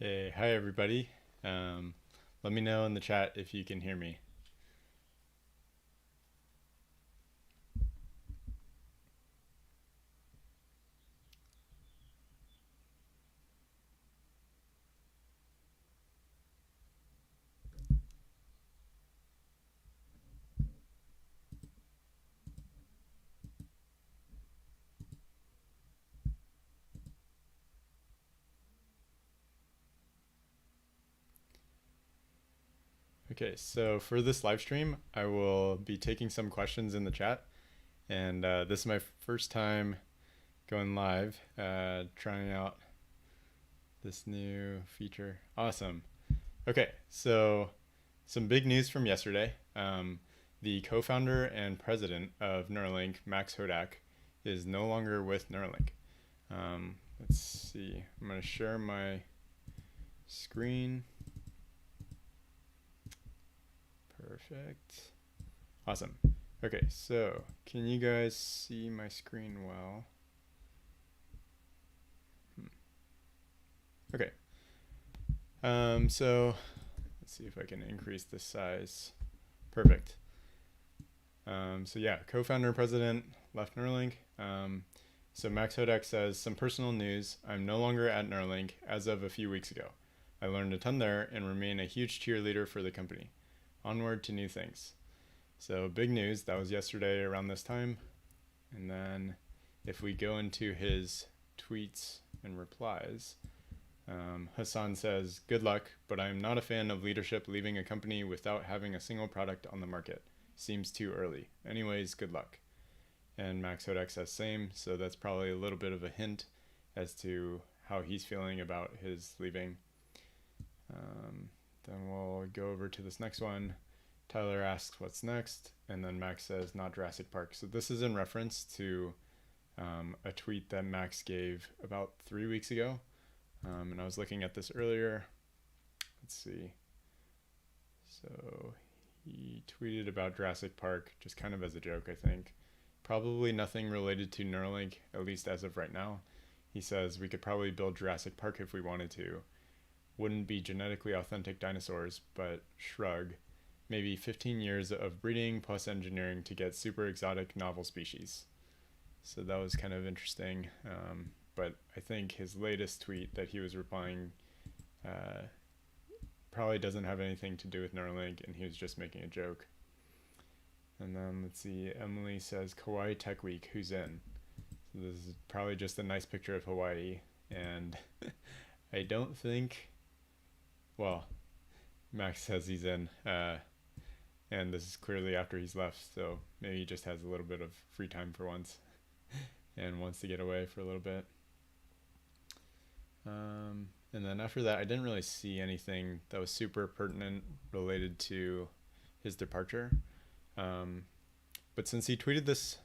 Okay, hi everybody. Let me know in the chat if you can hear me. Okay, so for this live stream, I will be taking some questions in the chat, and this is my first time going live, trying out this new feature. Awesome. Okay, so some big news from yesterday. The co-founder and president of Neuralink, Max Hodak, is no longer with Neuralink. Let's see. I'm going to share my screen. Perfect. Awesome. Okay, so can you guys see my screen well? Okay. So let's see if I can increase the size. Perfect. So yeah, co-founder and president left Neuralink. So Max Hodak says, some personal news. I'm no longer at Neuralink as of a few weeks ago. I learned a ton there and remain a huge cheerleader for the company. Onward to new things. So big news, that was yesterday around this time. And then if we go into his tweets and replies, Hassan says, good luck, but I'm not a fan of leadership leaving a company without having a single product on the market. Seems too early. Anyways, good luck. And Max Hodak says same, so that's probably a little bit of a hint as to how he's feeling about his leaving. Then we'll go over to this next one. Tyler asks what's next, and then Max says not Jurassic Park. So this is in reference to a tweet that Max gave about 3 weeks ago. And I was looking at this earlier. Let's see. So he tweeted about Jurassic Park just kind of as a joke, I think. Probably nothing related to Neuralink, at least as of right now. He says we could probably build Jurassic Park if we wanted to. Wouldn't be genetically authentic dinosaurs, but shrug. Maybe 15 years of breeding plus engineering to get super exotic novel species. So that was kind of interesting. But I think his latest tweet that he was replying probably doesn't have anything to do with Neuralink, and he was just making a joke. And then let's see, Emily says, Kauai Tech Week, who's in? So this is probably just a nice picture of Hawaii, and I don't think, well, Max says he's in, and this is clearly after he's left, so maybe he just has a little bit of free time for once and wants to get away for a little bit. And then after that, I didn't really see anything that was super pertinent related to his departure. But since he tweeted this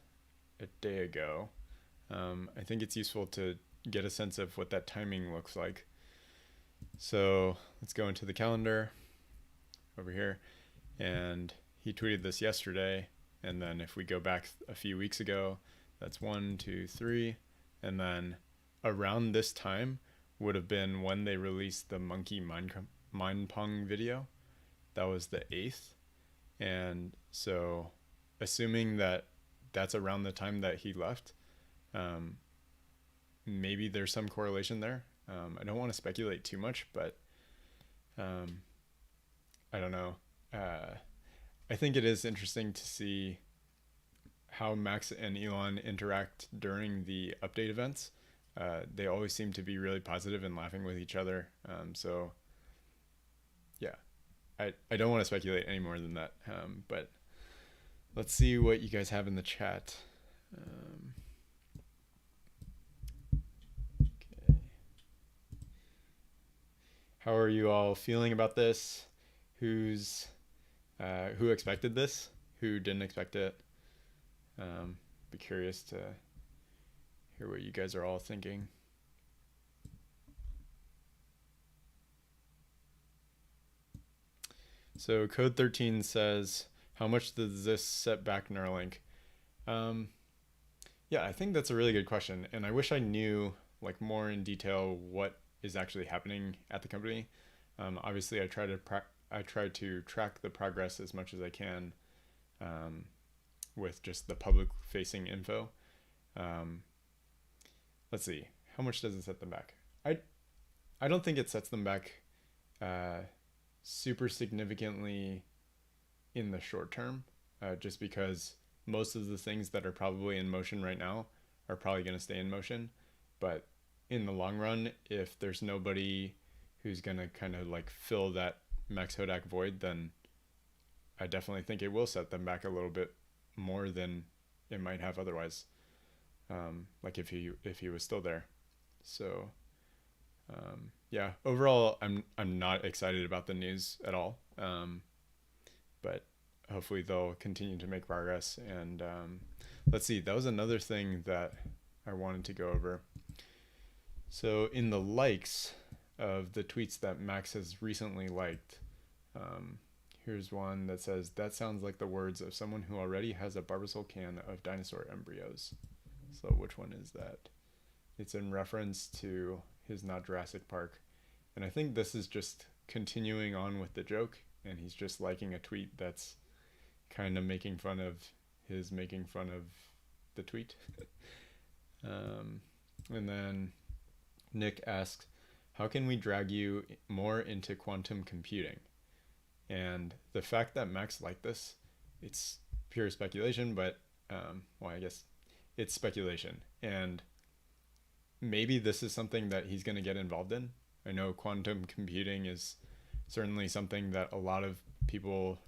a day ago, I think it's useful to get a sense of what that timing looks like. So let's go into the calendar over here. And he tweeted this yesterday. And then if we go back a few weeks ago, that's 1, 2, 3. And then around this time would have been when they released the monkey mind pong video. That was the 8th. And so assuming that that's around the time that he left, maybe there's some correlation there. I don't want to speculate too much, but I don't know. I think it is interesting to see how Max and Elon interact during the update events. They always seem to be really positive and laughing with each other. So yeah, I don't want to speculate any more than that. But let's see what you guys have in the chat. Okay. How are you all feeling about this? Who expected this? Who didn't expect it? Be curious to hear what you guys are all thinking. So code 13 says, how much does this set back Neuralink? Yeah, I think that's a really good question. And I wish I knew like more in detail what is actually happening at the company. Obviously, I try to track the progress as much as I can with just the public-facing info. Let's see, how much does it set them back? I don't think it sets them back super significantly in the short term, just because most of the things that are probably in motion right now are probably going to stay in motion. But in the long run, if there's nobody who's going to kind of like fill that Max Hodak void, then I definitely think it will set them back a little bit more than it might have otherwise. Like if he was still there. So yeah, overall, I'm not excited about the news at all. But hopefully they'll continue to make progress. And let's see, that was another thing that I wanted to go over. So in the likes of the tweets that Max has recently liked, here's one that says, "That sounds like the words of someone who already has a Barbasol can of dinosaur embryos." So which one is that? It's in reference to his Not Jurassic Park. And I think this is just continuing on with the joke, and he's just liking a tweet that's kind of making fun of his making fun of the tweet. And then Nick asks, "How can we drag you more into quantum computing?" And the fact that Max liked this, it's pure speculation, but well, I guess it's speculation. And maybe this is something that he's going to get involved in. I know quantum computing is certainly something that a lot of people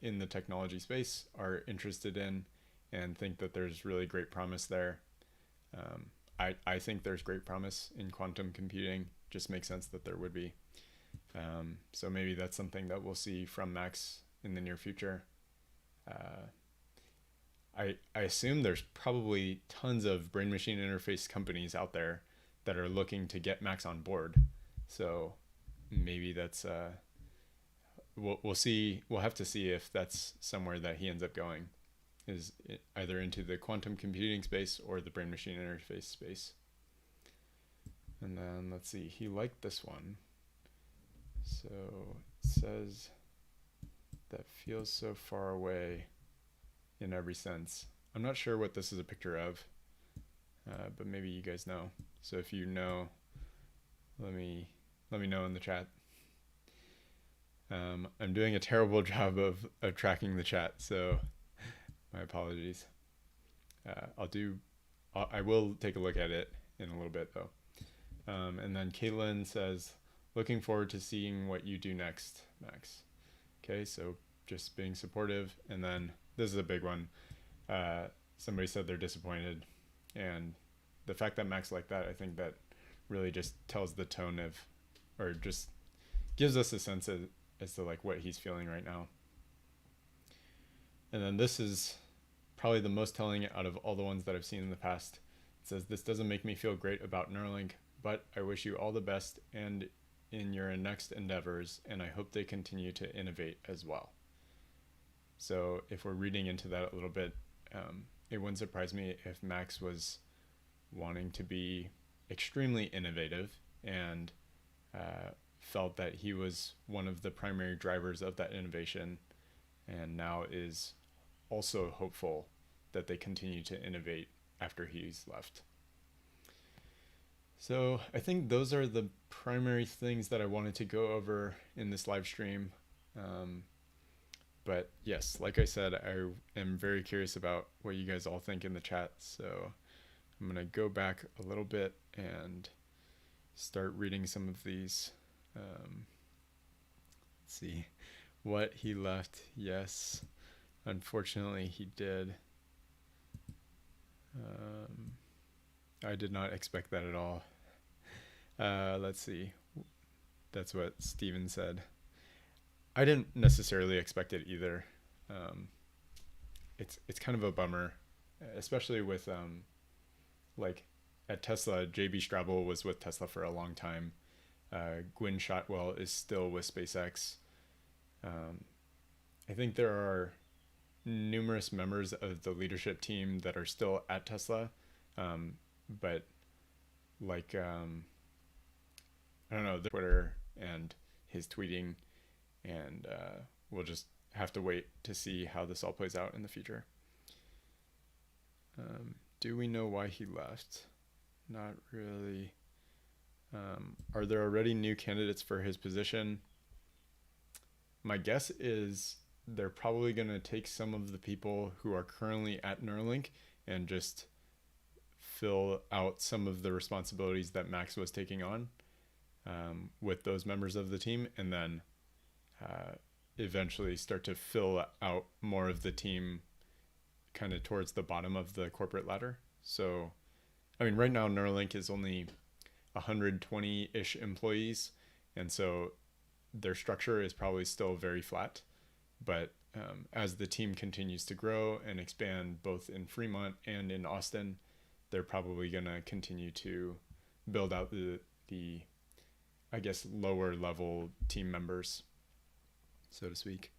in the technology space are interested in and think that there's really great promise there. I think there's great promise in quantum computing. Just makes sense that there would be. So maybe that's something that we'll see from Max in the near future. I assume there's probably tons of brain-machine interface companies out there that are looking to get Max on board. So maybe that's we'll see. We'll have to see if that's somewhere that he ends up going, is either into the quantum computing space or the brain-machine interface space. And then let's see. He liked this one. So it says, "That feels so far away in every sense." I'm not sure what this is a picture of, but maybe you guys know. So if you know, let me know in the chat. I'm doing a terrible job of tracking the chat, so my apologies. I will take a look at it in a little bit though. And then Caitlin says, "Looking forward to seeing what you do next, Max." Okay, so just being supportive. And then this is a big one. Somebody said they're disappointed, and the fact that Max liked that, I think that really just tells the tone of, or just gives us a sense as to like what he's feeling right now. And then this is probably the most telling out of all the ones that I've seen in the past. It says, "This doesn't make me feel great about Neuralink, but I wish you all the best and in your next endeavors, and I hope they continue to innovate as well." So if we're reading into that a little bit, it wouldn't surprise me if Max was wanting to be extremely innovative and felt that he was one of the primary drivers of that innovation, and now is also hopeful that they continue to innovate after he's left. So I think those are the primary things that I wanted to go over in this live stream. But yes, like I said, I am very curious about what you guys all think in the chat. So I'm going to go back a little bit and start reading some of these. Let's see what he left. Yes, unfortunately he did. I did not expect that at all. Let's see. That's what Steven said. I didn't necessarily expect it either. It's kind of a bummer, especially with like at Tesla. JB Straubel was with Tesla for a long time. Gwynne Shotwell is still with SpaceX. I think there are numerous members of the leadership team that are still at Tesla, but like I don't know, the Twitter and his tweeting, and we'll just have to wait to see how this all plays out in the future. Do we know why he left? Not really. Are there already new candidates for his position? My guess is they're probably going to take some of the people who are currently at Neuralink and just fill out some of the responsibilities that Max was taking on with those members of the team, and then eventually start to fill out more of the team kind of towards the bottom of the corporate ladder. So, I mean, right now Neuralink is only 120-ish employees, and so their structure is probably still very flat. But as the team continues to grow and expand both in Fremont and in Austin, they're probably going to continue to build out the I guess, lower level team members, so to speak.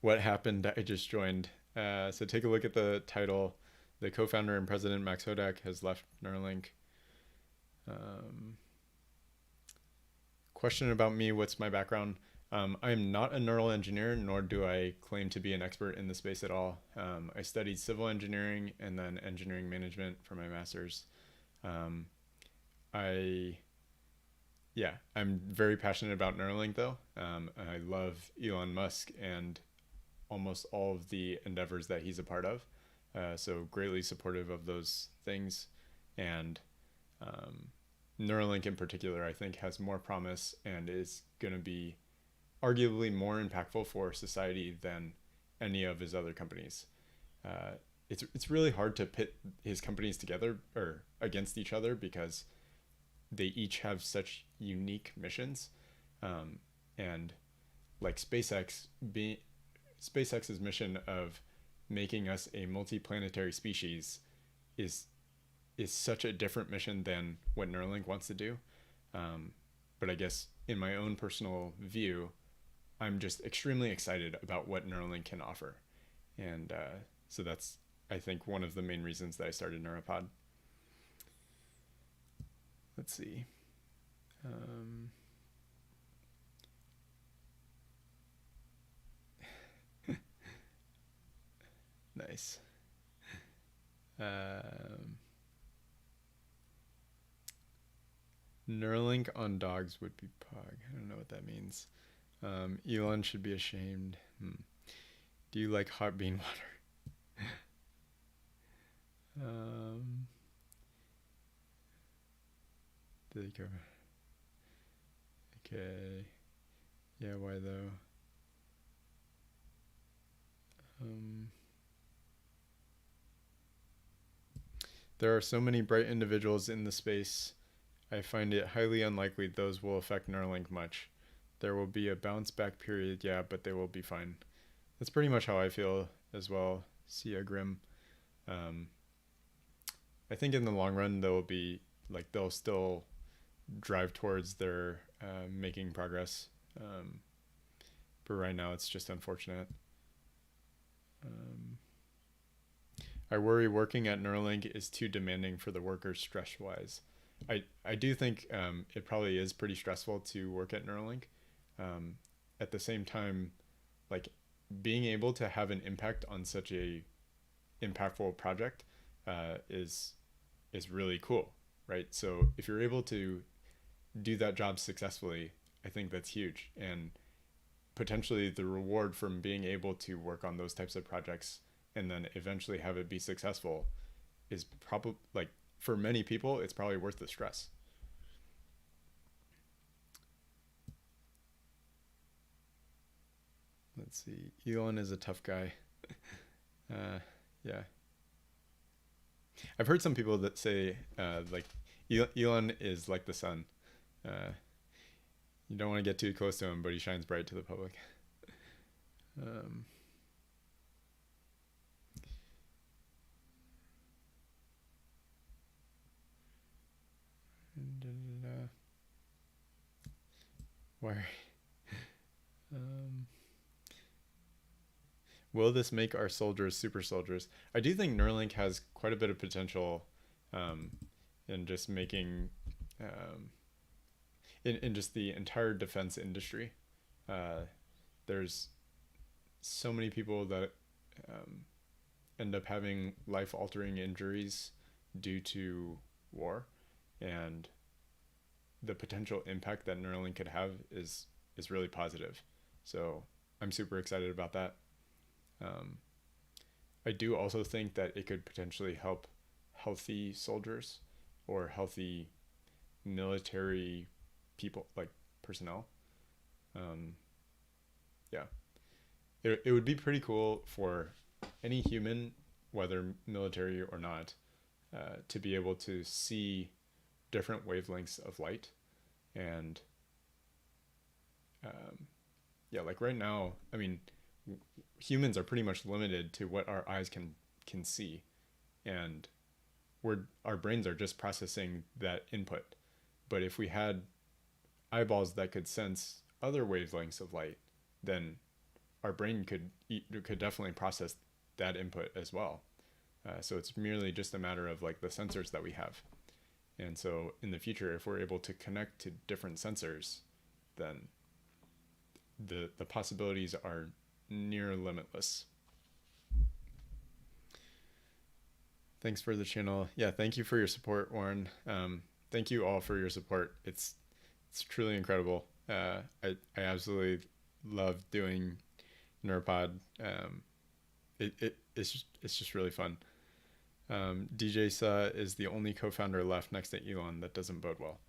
What happened? I just joined. So take a look at the title. The co-founder and president, Max Hodak, has left Neuralink. Question about me, what's my background? I am not a neural engineer, nor do I claim to be an expert in the space at all. I studied civil engineering and then engineering management for my master's. I'm very passionate about Neuralink though. I love Elon Musk and almost all of the endeavors that he's a part of. So greatly supportive of those things. And Neuralink in particular, I think has more promise and is going to be arguably more impactful for society than any of his other companies. It's really hard to pit his companies together or against each other because they each have such unique missions. And like SpaceX's mission of making us a multiplanetary species is such a different mission than what Neuralink wants to do. But I guess in my own personal view, I'm just extremely excited about what Neuralink can offer. And so that's, I think, one of the main reasons that I started Neuropod. Let's see. Nice. Neuralink on dogs would be pug. I don't know what that means. Elon should be ashamed. Do you like hot bean water? Did he cover? Okay. Yeah, why though? There are so many bright individuals in the space. I find it highly unlikely those will affect Neuralink much. There will be a bounce back period, yeah, but they will be fine. That's pretty much how I feel as well. Sia Grim. I think in the long run they'll still drive towards their making progress. But right now it's just unfortunate. I worry working at Neuralink is too demanding for the workers stress-wise. I do think it probably is pretty stressful to work at Neuralink. At the same time, like being able to have an impact on such a impactful project is really cool, right? So if you're able to do that job successfully, I think that's huge. And potentially the reward from being able to work on those types of projects and then eventually have it be successful is probably, like, for many people, it's probably worth the stress. Let's see. Elon is a tough guy. Yeah. I've heard some people that say, like, Elon is like the sun. You don't want to get too close to him, but he shines bright to the public. Why? Will this make our soldiers super soldiers? I do think Neuralink has quite a bit of potential and just making in just the entire defense industry. There's so many people that end up having life-altering injuries due to war, and the potential impact that Neuralink could have is really positive. So I'm super excited about that. I do also think that it could potentially help healthy soldiers or healthy military people, like personnel. Yeah, it would be pretty cool for any human, whether military or not, to be able to see different wavelengths of light. And yeah, like right now, I mean, humans are pretty much limited to what our eyes can see, and our brains are just processing that input. But if we had eyeballs that could sense other wavelengths of light, then our brain could definitely process that input as well. So it's merely just a matter of like the sensors that we have. And so in the future, if we're able to connect to different sensors, then the possibilities are near limitless. Thanks for the channel. Yeah, thank you for your support, Warren. Thank you all for your support. It's truly incredible. I absolutely love doing Neuropod. It's just really fun. DJ Sa is the only co-founder left next to Elon. That doesn't bode well.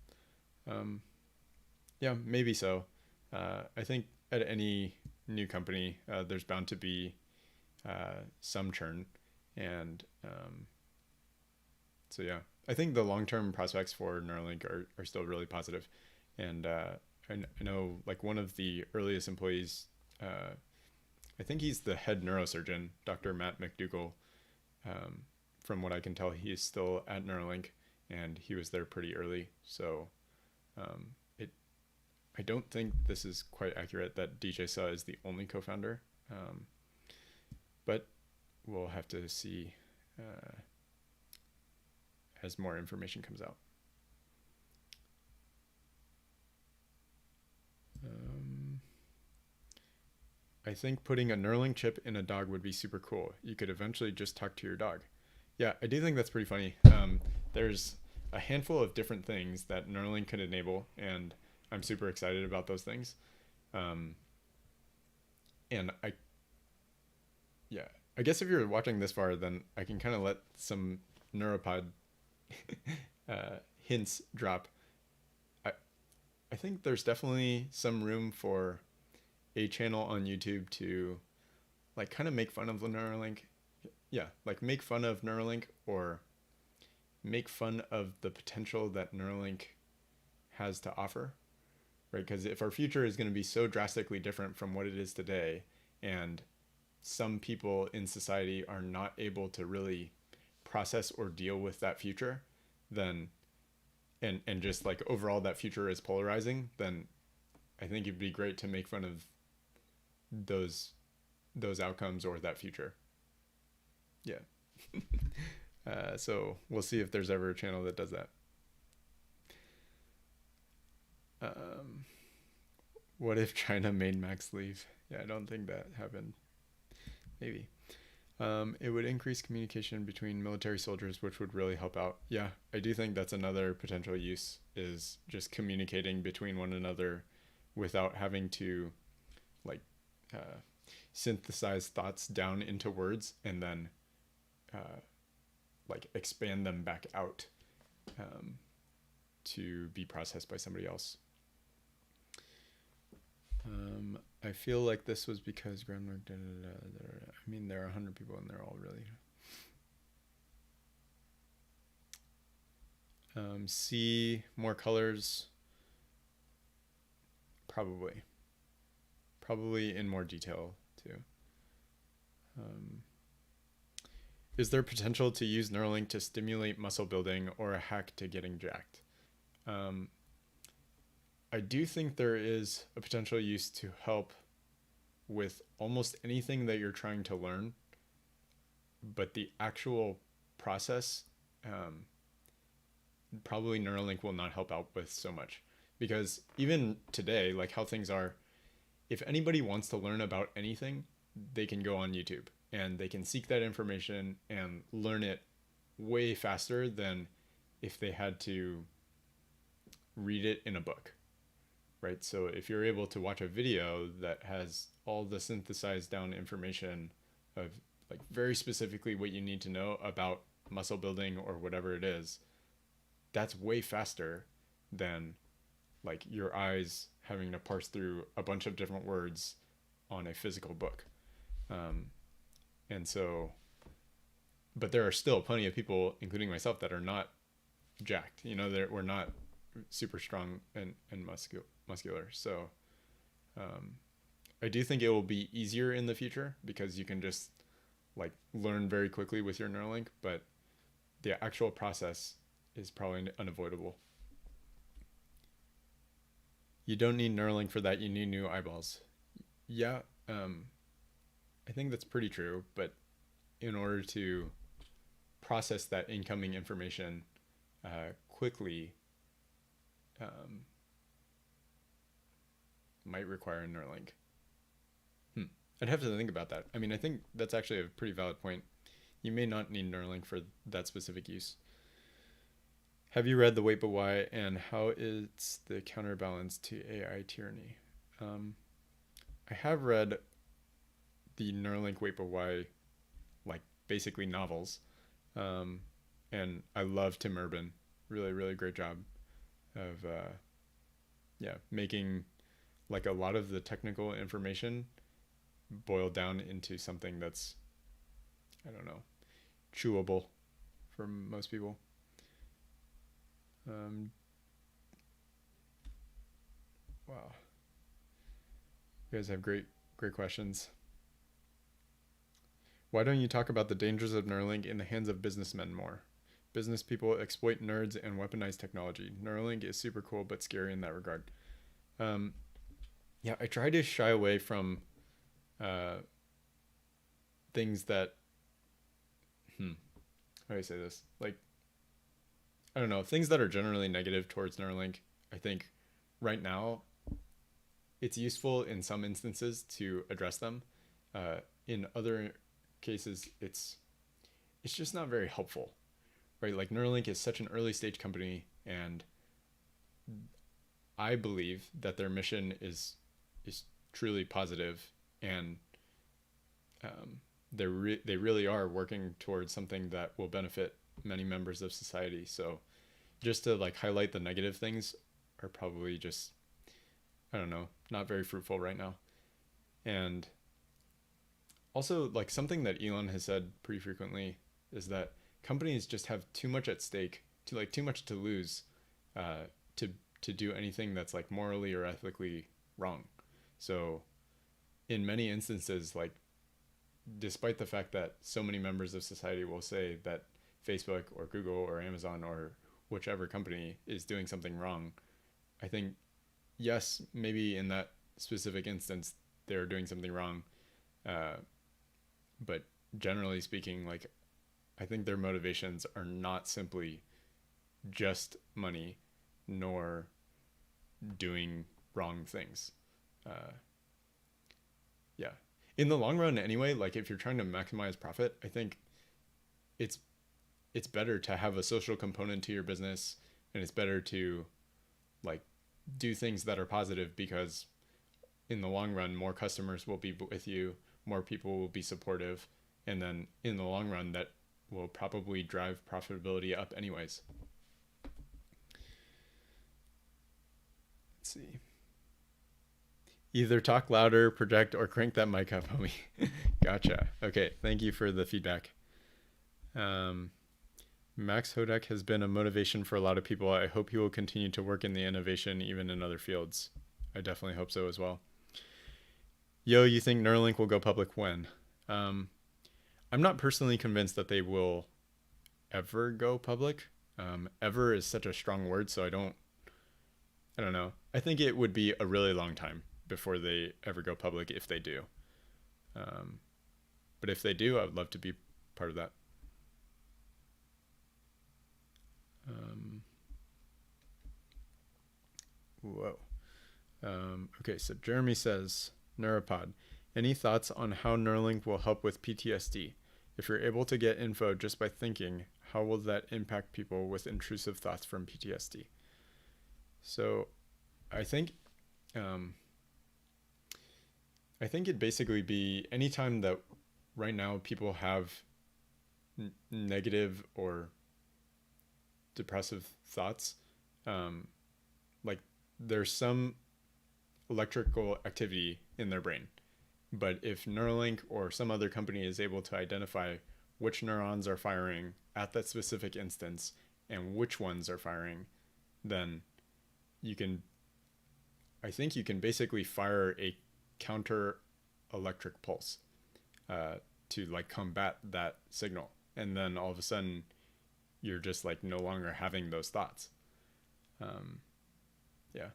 Yeah, maybe so. I think at any new company, there's bound to be some churn. And so yeah, I think the long-term prospects for Neuralink are still really positive. And I know like one of the earliest employees, I think he's the head neurosurgeon, Dr. Matt McDougall. From what I can tell, he is still at Neuralink, and he was there pretty early. So I don't think this is quite accurate that DJ Sa is the only co-founder, but we'll have to see as more information comes out. I think putting a Neuralink chip in a dog would be super cool. You could eventually just talk to your dog. Yeah, I do think that's pretty funny. There's a handful of different things that Neuralink could enable, and I'm super excited about those things. And I guess if you're watching this far, then I can kind of let some Neuropod hints drop. I think there's definitely some room for a channel on YouTube to like kind of make fun of the Neuralink. Yeah, like make fun of Neuralink or make fun of the potential that Neuralink has to offer, right? Because if our future is going to be so drastically different from what it is today, and some people in society are not able to really process or deal with that future, then and just like overall that future is polarizing, then I think it'd be great to make fun of those outcomes or that future. Yeah. So we'll see if there's ever a channel that does that. What if China made Max leave? Yeah, I don't think that happened. Maybe. It would increase communication between military soldiers, which would really help out. Yeah, I do think that's another potential use, is just communicating between one another without having to like synthesize thoughts down into words and then like expand them back out to be processed by somebody else. I feel like this was because groundwork. I mean, there are 100 people and they're all really. See more colors. Probably in more detail too. Is there potential to use Neuralink to stimulate muscle building or a hack to getting jacked? I do think there is a potential use to help with almost anything that you're trying to learn, but the actual process, probably Neuralink will not help out with so much, because even today, like how things are, if anybody wants to learn about anything, they can go on YouTube and they can seek that information and learn it way faster than if they had to read it in a book, right? So if you're able to watch a video that has all the synthesized down information of like very specifically what you need to know about muscle building or whatever it is, that's way faster than like your eyes having to parse through a bunch of different words on a physical book. And so, but there are still plenty of people, including myself, that are not jacked, we're not super strong and muscular. So I do think it will be easier in the future because you can just like learn very quickly with your Neuralink, but the actual process is probably unavoidable. You don't need Neuralink for that. You need new eyeballs. Yeah, I think that's pretty true. But in order to process that incoming information quickly, might require a Neuralink. I'd have to think about that. I mean, I think that's actually a pretty valid point. You may not need Neuralink for that specific use. Have you read The Wait But Why and how it's the counterbalance to AI tyranny? I have read the Neuralink Wait But Why, like basically novels. And I love Tim Urban. Really, really great job of making like a lot of the technical information boiled down into something that's, I don't know, chewable for most people. Wow. You guys have great questions. Why don't you talk about the dangers of Neuralink in the hands of businessmen more? Business people exploit nerds and weaponize technology. Neuralink is super cool, but scary in that regard. I try to shy away from things that, how do I say this? Like, I don't know, things that are generally negative towards Neuralink. I think right now it's useful in some instances to address them. In other cases, it's just not very helpful, right? Like Neuralink is such an early stage company, and I believe that their mission is truly positive, and they really are working towards something that will benefit many members of society. So just to like highlight the negative things are probably just, I don't know, not very fruitful right now. And also, like something that Elon has said pretty frequently is that companies just have too much at stake, too much to lose, to do anything that's like morally or ethically wrong. So in many instances, like despite the fact that so many members of society will say that Facebook or Google or Amazon or whichever company is doing something wrong, I think, yes, maybe in that specific instance, they're doing something wrong. But generally speaking, like, I think their motivations are not simply just money, nor doing wrong things. In the long run anyway, like if you're trying to maximize profit, I think it's better to have a social component to your business, and it's better to like do things that are positive, because in the long run, more customers will be with you, more people will be supportive, and then in the long run, that will probably drive profitability up anyways. Let's see. Either talk louder, project, or crank that mic up, homie. Gotcha. Okay, thank you for the feedback. Max Hodak has been a motivation for a lot of people. I hope he will continue to work in the innovation, even in other fields. I definitely hope so as well. Yo, you think Neuralink will go public when? I'm not personally convinced that they will ever go public. Ever is such a strong word, so I don't know. I think it would be a really long time before they ever go public, if they do. But if they do, I would love to be part of that. Whoa. Okay, so Jeremy says, Neuropod, any thoughts on how Neuralink will help with PTSD? If you're able to get info just by thinking, how will that impact people with intrusive thoughts from PTSD? So I think it'd basically be anytime that right now people have negative or depressive thoughts, like there's some electrical activity in their brain. But if Neuralink or some other company is able to identify which neurons are firing at that specific instance and which ones are firing, then I think you can basically fire a counter electric pulse to like combat that signal. And then all of a sudden you're just like no longer having those thoughts. Yeah.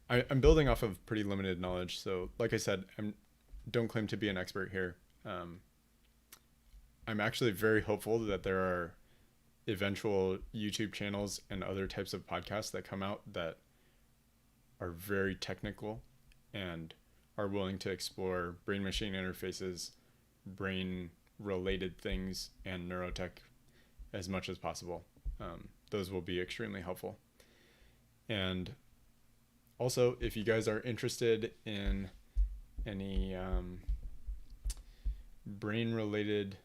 I'm building off of pretty limited knowledge. So like I said, don't claim to be an expert here. I'm actually very hopeful that there are eventual YouTube channels and other types of podcasts that come out that are very technical and are willing to explore brain-machine interfaces, brain-related things, and neurotech as much as possible. Those will be extremely helpful. And also, if you guys are interested in any brain-related,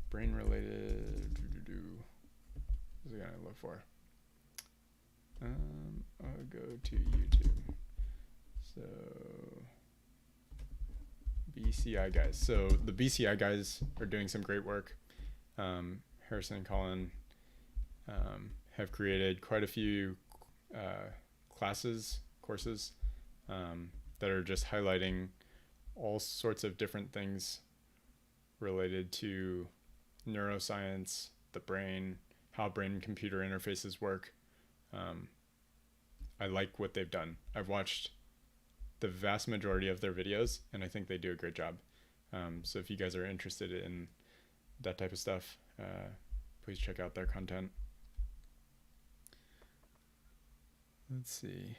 brain-related, what was I gonna look for? I'll go to YouTube. So BCI guys. So the BCI guys are doing some great work. Harrison and Colin have created quite a few courses that are just highlighting all sorts of different things related to neuroscience, the brain, how brain-computer interfaces work. I like what they've done. I've watched the vast majority of their videos, and I think they do a great job. So if you guys are interested in that type of stuff, please check out their content. Let's see.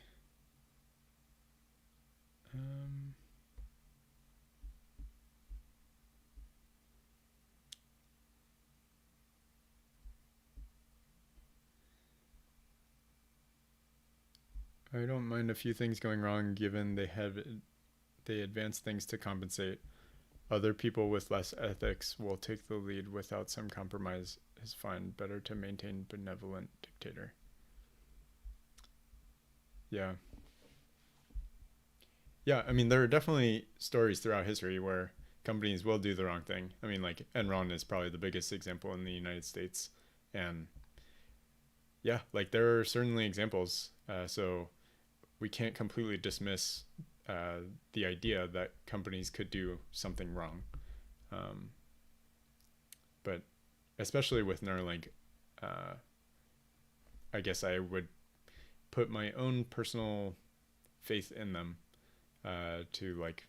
I don't mind a few things going wrong given they advance things to compensate. Other people with less ethics will take the lead without some compromise is fine. Better to maintain benevolent dictator. Yeah. Yeah, I mean, there are definitely stories throughout history where companies will do the wrong thing. I mean, like Enron is probably the biggest example in the United States. And yeah, like there are certainly examples. So we can't completely dismiss the idea that companies could do something wrong. But especially with Neuralink, I guess I would put my own personal faith in them to like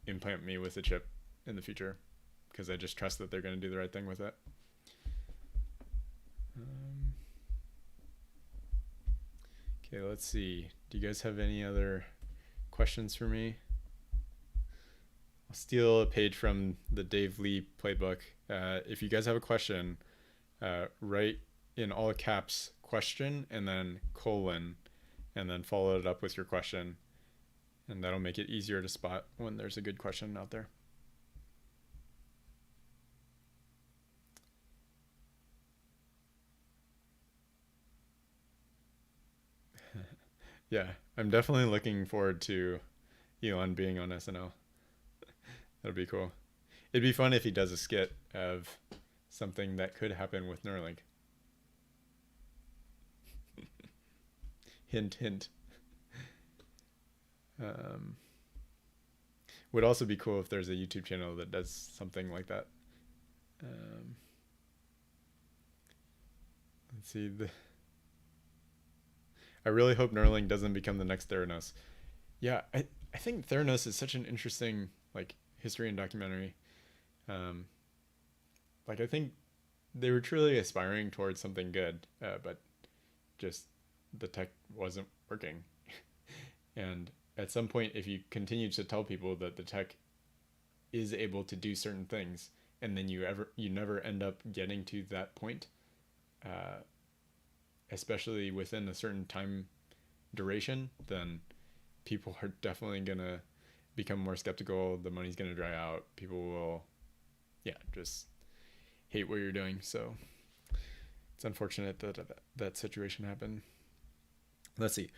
implant me with a chip in the future, because I just trust that they're going to do the right thing with it. Okay, let's see. Do you guys have any other questions for me? I'll steal a page from the Dave Lee playbook. If you guys have a question, write in all caps question and then colon, and then follow it up with your question. And that'll make it easier to spot when there's a good question out there. Yeah, I'm definitely looking forward to Elon being on SNL. That'd be cool. It'd be fun if he does a skit of something that could happen with Neuralink. Hint, hint. Would also be cool if there's a YouTube channel that does something like that. Let's see. I really hope Neuralink doesn't become the next Theranos. Yeah, I think Theranos is such an interesting like history and documentary. Like I think they were truly aspiring towards something good, but just the tech wasn't working. And at some point, if you continue to tell people that the tech is able to do certain things, and then you never end up getting to that point, especially within a certain time duration, then people are definitely gonna become more skeptical. The money's gonna dry out. People will, just hate what you're doing. So it's unfortunate that that situation happened. Let's see.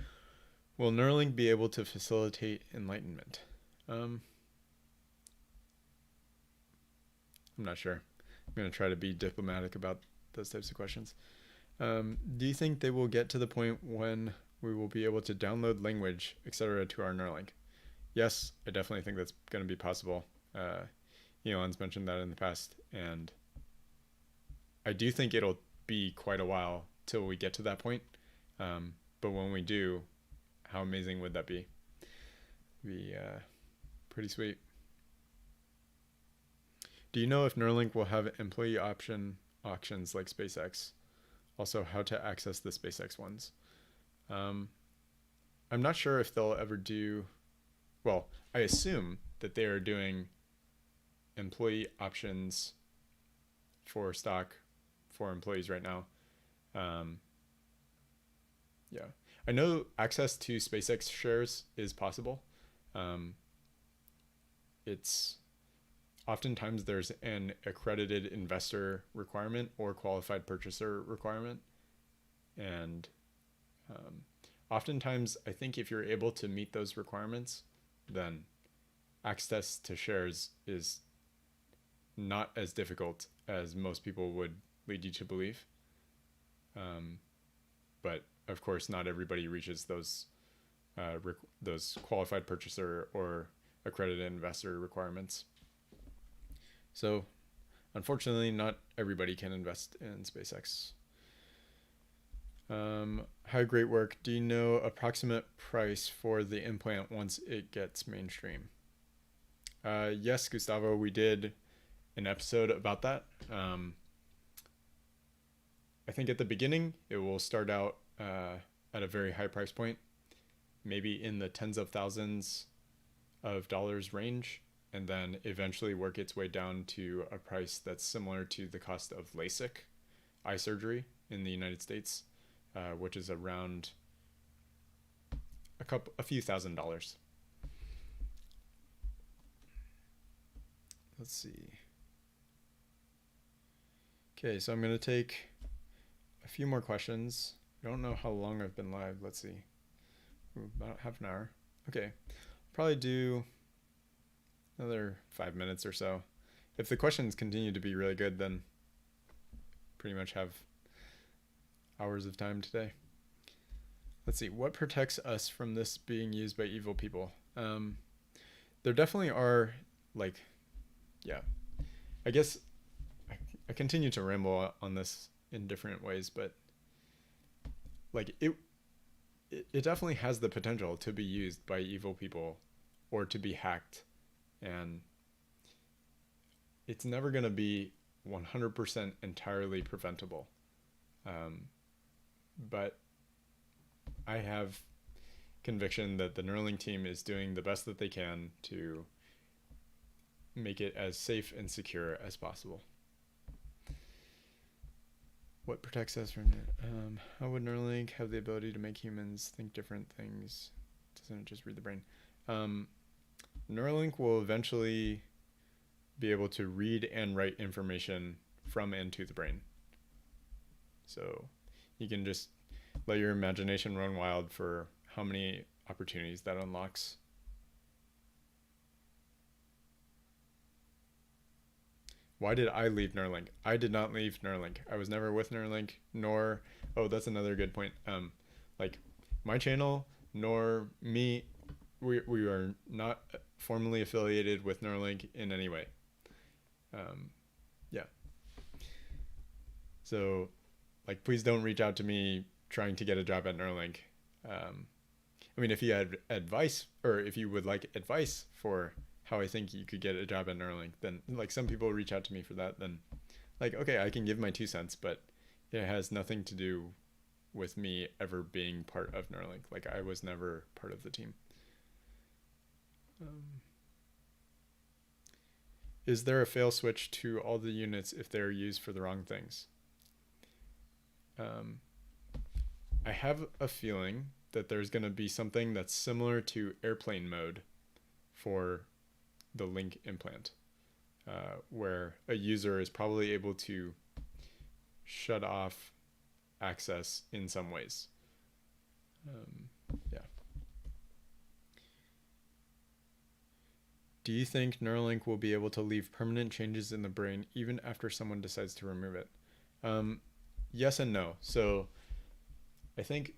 Will Neuralink be able to facilitate enlightenment? I'm not sure. I'm going to try to be diplomatic about those types of questions. Do you think they will get to the point when we will be able to download language, etc., to our Neuralink? Yes, I definitely think that's going to be possible. Elon's mentioned that in the past, and I do think it'll be quite a while till we get to that point. But when we do, how amazing would that be? Be pretty sweet. Do you know if Neuralink will have employee auctions like SpaceX? Also, how to access the SpaceX ones? I'm not sure if they'll ever do. Well, I assume that they are doing employee options for stock for employees right now. Yeah, I know access to SpaceX shares is possible. It's oftentimes there's an accredited investor requirement or qualified purchaser requirement. And oftentimes, I think if you're able to meet those requirements, then access to shares is not as difficult as most people would lead you to believe. But of course, not everybody reaches those qualified purchaser or accredited investor requirements. So, unfortunately, not everybody can invest in SpaceX. Hi, great work. Do you know approximate price for the implant once it gets mainstream? Yes, Gustavo, we did an episode about that. I think at the beginning, it will start out at a very high price point, maybe in the tens of thousands of dollars range, and then eventually work its way down to a price that's similar to the cost of LASIK eye surgery in the United States, which is around a few $1,000s. Let's see. Okay, so I'm going to take a few more questions. I don't know how long I've been live. Let's see. About half an hour. Okay. Probably do another 5 minutes or so. If the questions continue to be really good, then pretty much have hours of time today. Let's see. What protects us from this being used by evil people? There definitely are, I guess I continue to ramble on this in different ways, but it definitely has the potential to be used by evil people or to be hacked, and it's never going to be 100% entirely preventable. But I have conviction that the Neuralink team is doing the best that they can to make it as safe and secure as possible. What protects us from it? How would Neuralink have the ability to make humans think different things? Doesn't it just read the brain? Neuralink will eventually be able to read and write information from and to the brain. So you can just let your imagination run wild for how many opportunities that unlocks. Why did I leave Neuralink? I did not leave Neuralink. I was never with Neuralink, nor, that's another good point. My channel, nor me, we are not formally affiliated with Neuralink in any way. So, please don't reach out to me trying to get a job at Neuralink. If you had advice, or if you would like advice for how I think you could get a job at Neuralink, then some people reach out to me for that, then okay, I can give my 2 cents, but it has nothing to do with me ever being part of Neuralink. Like I was never part of the team. Is there a fail switch to all the units if they're used for the wrong things? I have a feeling that there's going to be something that's similar to airplane mode for the Link implant, where a user is probably able to shut off access in some ways. Yeah. Do you think Neuralink will be able to leave permanent changes in the brain even after someone decides to remove it? Yes and no. So I think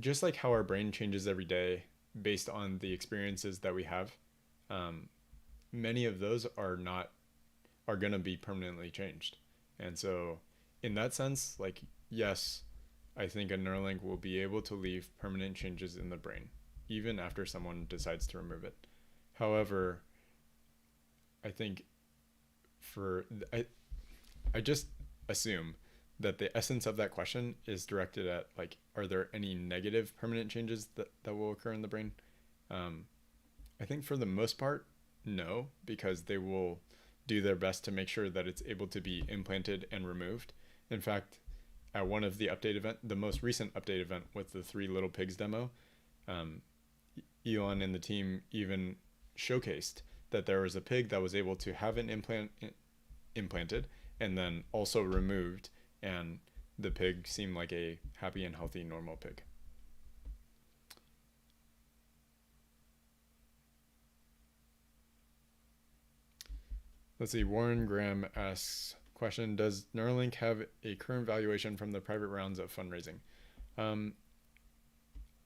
just like how our brain changes every day based on the experiences that we have, many of those are going to be permanently changed. And so in that sense, like, yes, I think a Neuralink will be able to leave permanent changes in the brain even after someone decides to remove it. However, I think I just assume that the essence of that question is directed at, like, are there any negative permanent changes that will occur in the brain? I think for the most part, no, because they will do their best to make sure that it's able to be implanted and removed. In fact, at one of the the most recent update event with the 3 little pigs demo, Elon and the team even showcased that there was a pig that was able to have an implant implanted and then also removed, and the pig seemed like a happy and healthy normal pig. Let's see, Warren Graham asks, question, does Neuralink have a current valuation from the private rounds of fundraising?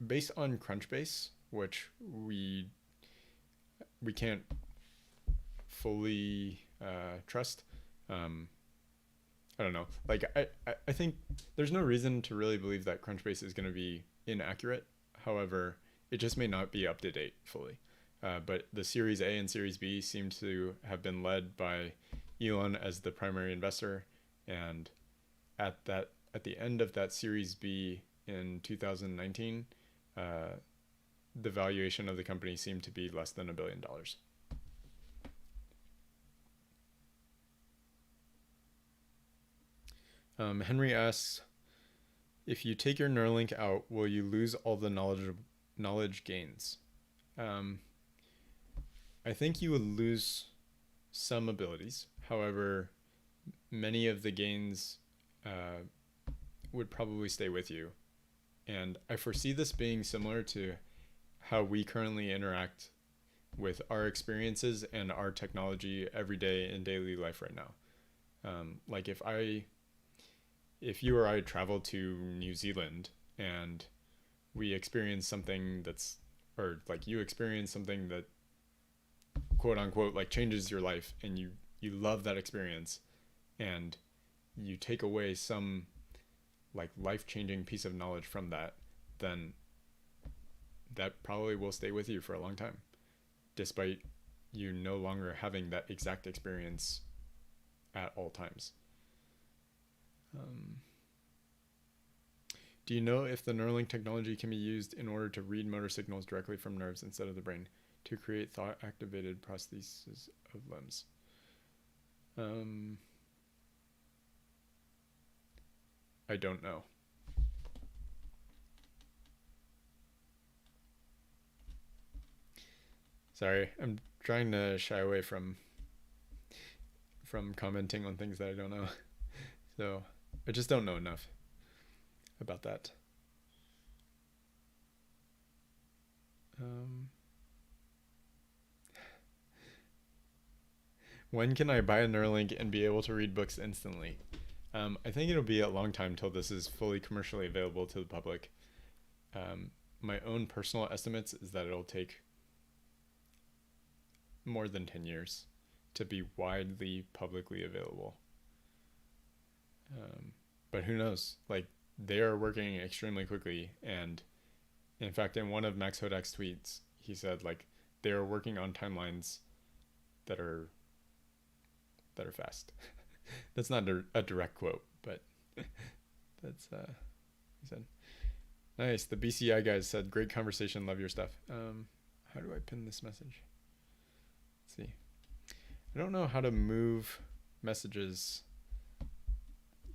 Based on Crunchbase, which we can't fully trust, I don't know. Like, I think there's no reason to really believe that Crunchbase is going to be inaccurate. However, it just may not be up to date fully. But the Series A and Series B seem to have been led by Elon as the primary investor. And at the end of that Series B in 2019, the valuation of the company seemed to be less than $1 billion. Henry asks, if you take your Neuralink out, will you lose all the knowledge gains? I think you would lose some abilities. However, many of the gains would probably stay with you. And I foresee this being similar to how we currently interact with our experiences and our technology every day in daily life right now. Like if you or I travel to New Zealand and we experience something you experience something that quote unquote like changes your life, and you love that experience, and you take away some like life-changing piece of knowledge from that, then that probably will stay with you for a long time, despite you no longer having that exact experience at all times. Do you know if the Neuralink technology can be used in order to read motor signals directly from nerves instead of the brain to create thought-activated prosthesis of limbs? I don't know. Sorry, I'm trying to shy away from commenting on things that I don't know. So I just don't know enough about that. When can I buy a Neuralink and be able to read books instantly? I think it'll be a long time till this is fully commercially available to the public. My own personal estimates is that it'll take more than 10 years to be widely publicly available. But who knows? Like, they are working extremely quickly, and in fact, in one of Max Hodak's tweets, he said like they are working on timelines that are fast. That's not a direct quote, but that's he said. Nice. The BCI guys said, great conversation. Love your stuff. How do I pin this message? Let's see. I don't know how to move messages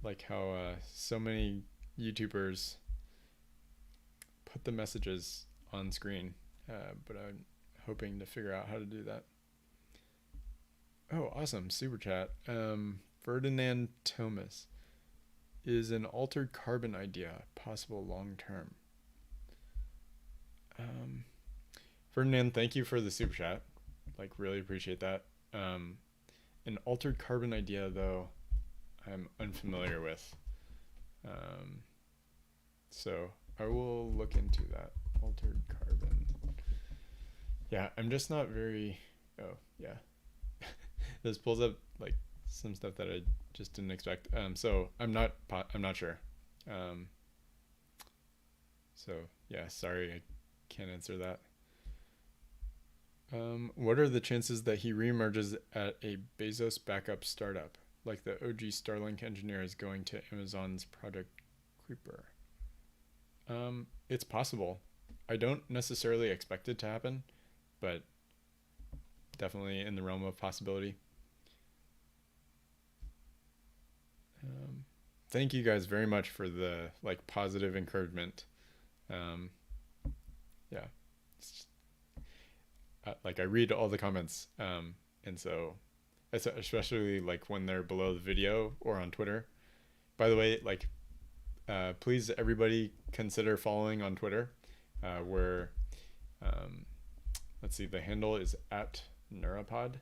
like how so many YouTubers put the messages on screen, but I'm hoping to figure out how to do that. Oh, awesome. Super chat. Ferdinand Thomas. Is an altered carbon idea possible long term? Ferdinand, thank you for the super chat. Like, really appreciate that. An altered carbon idea, though, I'm unfamiliar with. So I will look into that. Altered carbon. Yeah, I'm just not very. Oh, yeah. This pulls up like some stuff that I just didn't expect. So I'm not sure. So yeah, sorry, I can't answer that. What are the chances that he reemerges at a Bezos backup startup, like the OG Starlink engineer is going to Amazon's Project Kuiper? It's possible. I don't necessarily expect it to happen, but definitely in the realm of possibility. Thank you guys very much for the like positive encouragement. Yeah, just, like I read all the comments, and so especially like when they're below the video or on Twitter. By the way, like please everybody consider following on Twitter, where let's see, the handle is at Neuropod,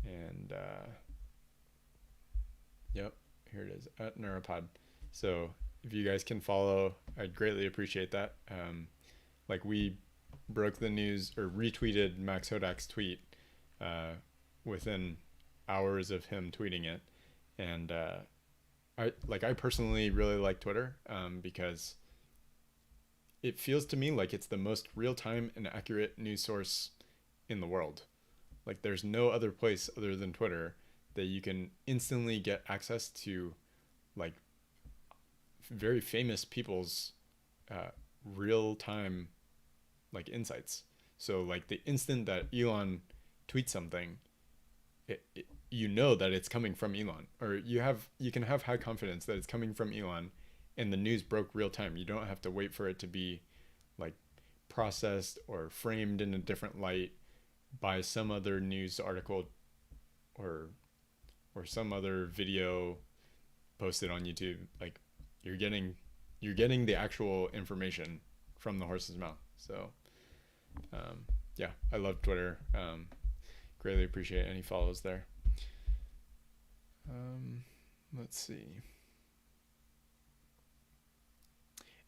and yep, here it is, at Neuropod. So if you guys can follow, I'd greatly appreciate that. Like we broke the news or retweeted Max Hodak's tweet within hours of him tweeting it, and I personally really like Twitter because it feels to me like it's the most real-time and accurate news source in the world. Like there's no other place other than Twitter that you can instantly get access to like very famous people's real-time like insights. So like the instant that Elon tweets something, you know that it's coming from Elon, or you can have high confidence that it's coming from Elon, and the news broke real time. You don't have to wait for it to be like processed or framed in a different light by some other news article or some other video posted on YouTube. Like you're getting the actual information from the horse's mouth. So yeah, I love Twitter. Greatly appreciate any follows there. Let's see.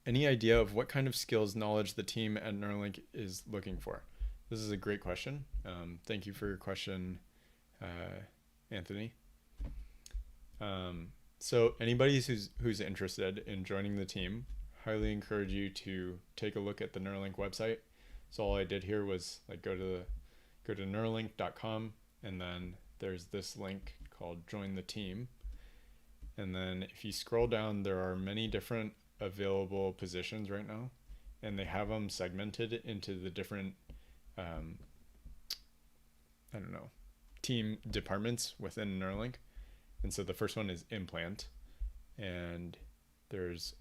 Any idea of what kind of skills knowledge the team at Neuralink is looking for? This is a great question. Thank you for your question, Anthony. So anybody who's interested in joining the team, highly encourage you to take a look at the Neuralink website. So all I did here was like go to neuralink.com, and then there's this link called Join the Team. And then if you scroll down, there are many different available positions right now, and they have them segmented into the different team departments within Neuralink. And so the first one is Implant, and there's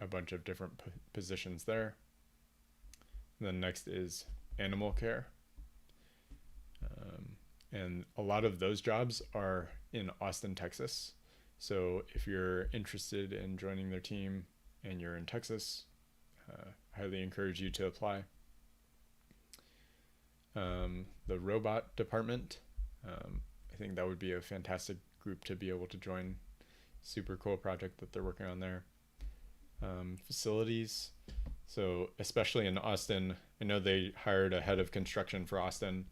a bunch of different positions there. And then next is Animal Care, and a lot of those jobs are in Austin, Texas. So if you're interested in joining their team and you're in Texas, highly encourage you to apply. The robot department, I think that would be a fantastic group to be able to join. Super cool project that they're working on there. Facilities, so especially in Austin, I know they hired a head of construction for Austin.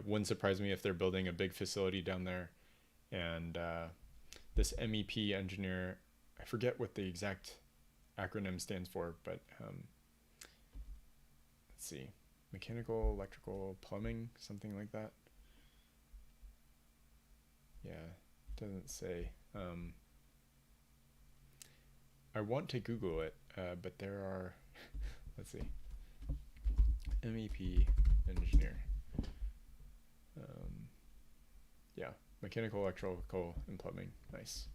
Wouldn't surprise me if they're building a big facility down there. And this MEP engineer, I forget what the exact acronym stands for, but let's see, mechanical, electrical, plumbing, something like that. Yeah, doesn't say. I want to Google it, but there are, let's see, MEP engineer. Yeah, mechanical, electrical, and plumbing. Nice.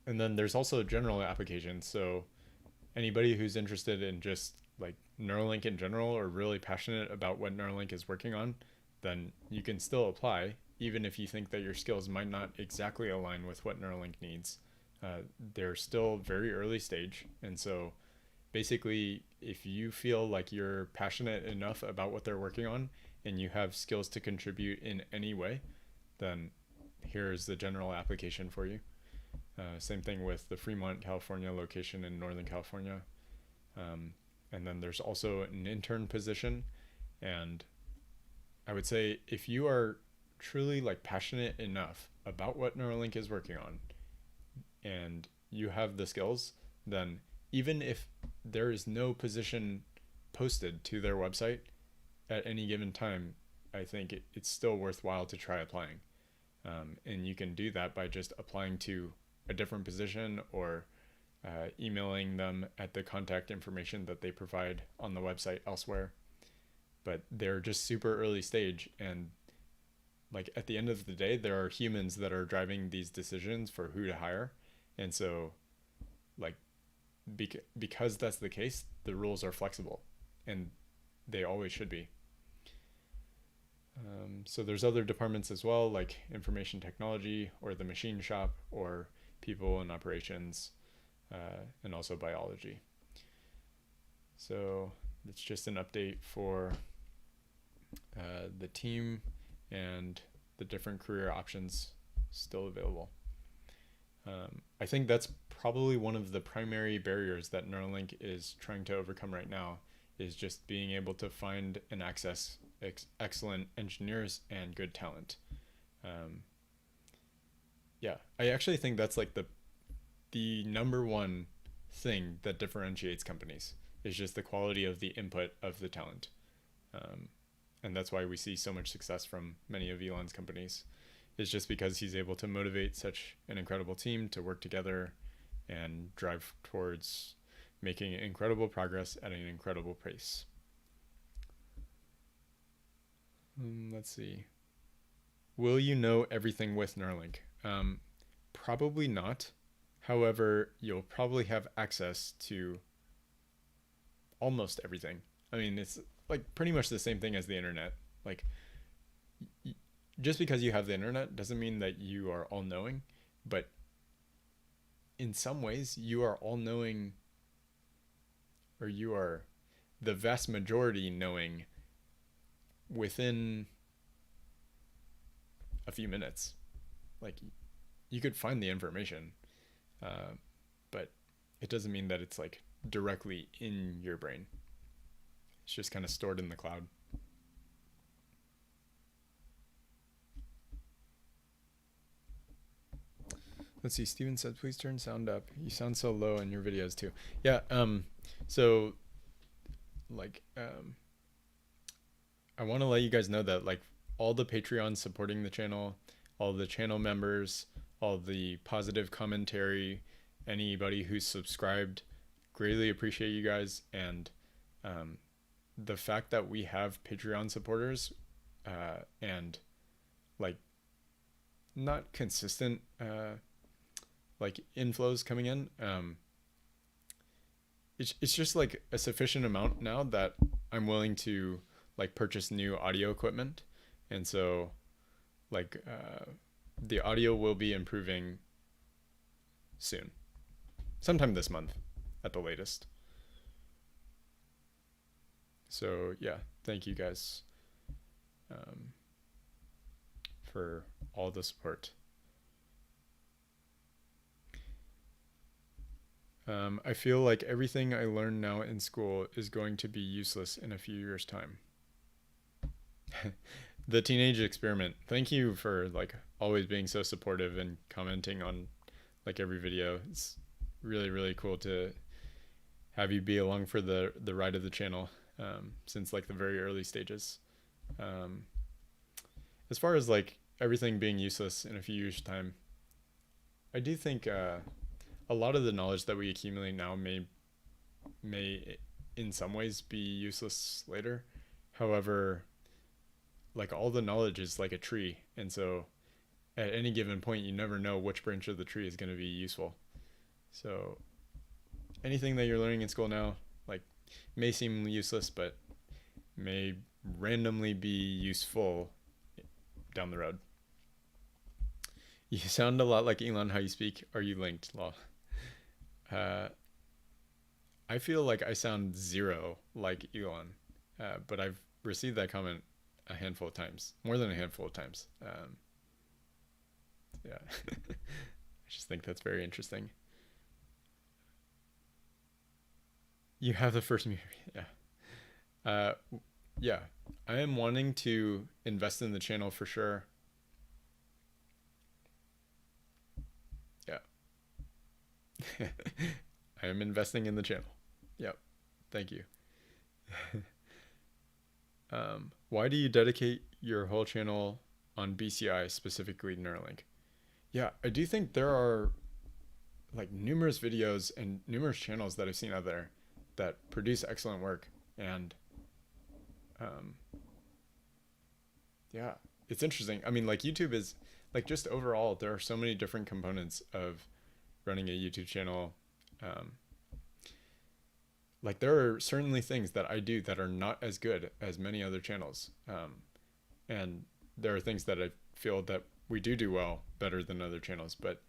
And then there's also general applications. So anybody who's interested in just like Neuralink in general or really passionate about what Neuralink is working on, then you can still apply, even if you think that your skills might not exactly align with what Neuralink needs. They're still very early stage. And so basically, if you feel like you're passionate enough about what they're working on and you have skills to contribute in any way, then here's the general application for you. Same thing with the Fremont, California location in Northern California. And then there's also an intern position. And I would say if you are truly like passionate enough about what Neuralink is working on and you have the skills, then even if there is no position posted to their website at any given time, I think it's still worthwhile to try applying. And you can do that by just applying to a different position or emailing them at the contact information that they provide on the website elsewhere. But they're just super early stage, and like at the end of the day, there are humans that are driving these decisions for who to hire. And so like because that's the case, the rules are flexible, and they always should be. So there's other departments as well, like information technology or the machine shop or people in operations, and also biology. So it's just an update for the team and the different career options still available. I think that's probably one of the primary barriers that Neuralink is trying to overcome right now, is just being able to find and access excellent engineers and good talent. Yeah, I actually think that's like the number one thing that differentiates companies, is just the quality of the input of the talent. And that's why we see so much success from many of Elon's companies, is just because he's able to motivate such an incredible team to work together and drive towards making incredible progress at an incredible pace. Let's see. Will you know everything with Neuralink? Probably not. However, you'll probably have access to almost everything. I mean, it's like pretty much the same thing as the internet. Like, just because you have the internet doesn't mean that you are all knowing, but in some ways you are all knowing, or you are the vast majority knowing within a few minutes. Like, you could find the information, but it doesn't mean that it's like directly in your brain. It's just kind of stored in the cloud. Let's see, Steven said, please turn sound up. You sound so low in your videos too. Yeah, so like, I want to let you guys know that like all the Patreons supporting the channel, all the channel members, all the positive commentary, anybody who's subscribed, greatly appreciate you guys. And the fact that we have Patreon supporters and like not consistent like inflows coming in, it's just like a sufficient amount now that I'm willing to like purchase new audio equipment. And so like the audio will be improving soon, sometime this month at the latest. So yeah, thank you guys for all the support. I feel like everything I learn now in school is going to be useless in a few years' time. The teenage experiment. Thank you for like always being so supportive and commenting on like every video. It's really, really cool to have you be along for the ride of the channel since like the very early stages. As far as like everything being useless in a few years' time, I do think a lot of the knowledge that we accumulate now may in some ways be useless later. However, like all the knowledge is like a tree, and so at any given point you never know which branch of the tree is going to be useful. So anything that you're learning in school now like may seem useless but may randomly be useful down the road. You sound a lot like Elon how you speak. Are you linked? Law. I feel like I sound zero like Elon, but I've received that comment a handful of times, more than a handful of times. Yeah, I just think that's very interesting. You have the first memory. Yeah. Yeah, I am wanting to invest in the channel for sure. Yeah. I am investing in the channel. Yep. Thank you. Why do you dedicate your whole channel on BCI, specifically Neuralink? Yeah, I do think there are like numerous videos and numerous channels that I've seen out there that produce excellent work. And yeah, it's interesting. I mean, like YouTube is like just overall, there are so many different components of running a YouTube channel. Like there are certainly things that I do that are not as good as many other channels. And there are things that I feel that we do well better than other channels, but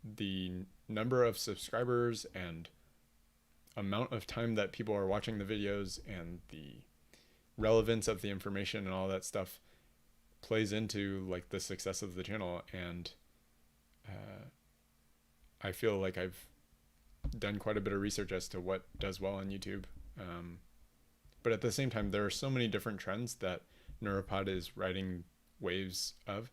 the number of subscribers and amount of time that people are watching the videos and the relevance of the information and all that stuff plays into like the success of the channel. And I feel like I've done quite a bit of research as to what does well on YouTube. But at the same time, there are so many different trends that Neuropod is riding waves of.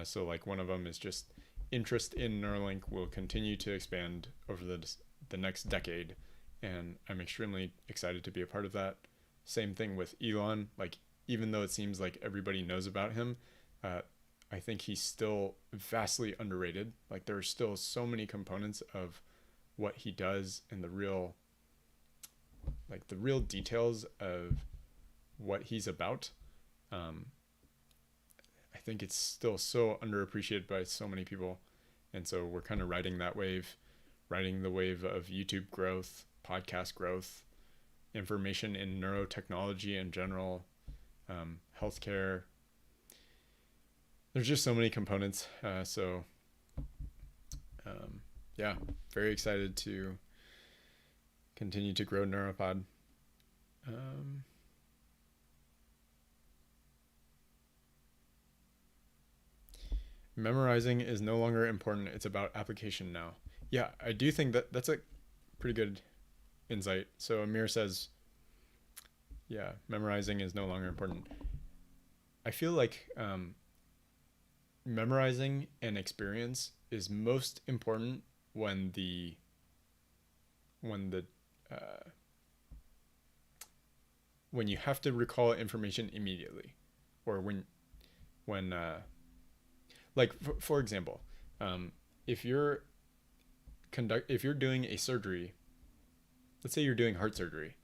So like one of them is just interest in Neuralink will continue to expand over the next decade. And I'm extremely excited to be a part of that. Same thing with Elon. Like, even though it seems like everybody knows about him, I think he's still vastly underrated. Like, there are still so many components of what he does and the real details of what he's about. I think it's still so underappreciated by so many people. And so we're kind of riding that wave, riding the wave of YouTube growth, podcast growth, information in neurotechnology in general, healthcare. There's just so many components. Yeah, very excited to continue to grow Neuropod. Memorizing is no longer important. It's about application now. Yeah, I do think that that's a pretty good insight. So Amir says, yeah, memorizing is no longer important. I feel like memorizing an experience is most important when you have to recall information immediately, or when like for example, if you're doing a surgery, let's say you're doing heart surgery,